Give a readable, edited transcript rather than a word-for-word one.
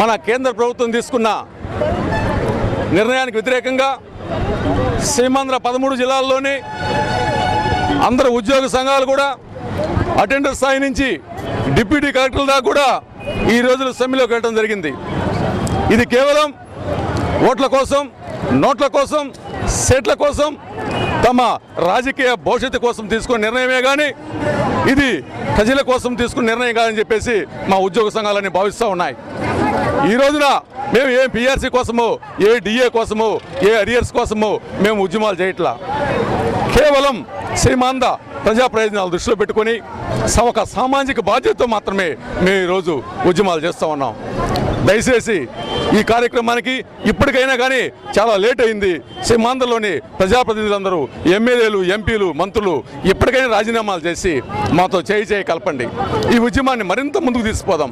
మన కేంద్ర ప్రభుత్వం తీసుకున్న నిర్ణయానికి వ్యతిరేకంగా సీమాంధ్ర 13 జిల్లాల్లోని అందరూ ఉద్యోగ సంఘాలు కూడా అటెండర్ స్థాయి నుంచి డిప్యూటీ కలెక్టర్ల దాకా కూడా ఈ రోజున సమ్మెలోకి వెళ్ళడం జరిగింది. ఇది కేవలం ఓట్ల కోసం, నోట్ల కోసం, సీట్ల కోసం, తమ రాజకీయ భవిష్యత్తు కోసం తీసుకున్న నిర్ణయమే కానీ ఇది ప్రజల కోసం తీసుకున్న నిర్ణయం కాదని చెప్పేసి మా ఉద్యోగ సంఘాలన్నీ భావిస్తూ ఉన్నాయి. ఈ రోజున మేము ఏ పిఆర్సీ కోసమో, ఏ డిఏ కోసమో, ఏ అరియర్స్ కోసమో మేము ఉద్యమాలు చేయట్లా. కేవలం సీమాంధ్ర ప్రజా ప్రయోజనాలు దృష్టిలో పెట్టుకొని ఒక సామాజిక బాధ్యతతో మాత్రమే మేము ఈరోజు ఉద్యమాలు చేస్తూ ఉన్నాం. దయచేసి ఈ కార్యక్రమానికి ఇప్పటికైనా కానీ చాలా లేట్ అయింది. సీమాంధ్రలోని ప్రజాప్రతినిధులందరూ, ఎమ్మెల్యేలు, ఎంపీలు, మంత్రులు ఇప్పటికైనా రాజీనామాలు చేసి మాతో చేయి కలపండి. ఈ ఉద్యమాన్ని మరింత ముందుకు తీసుకుపోదాం.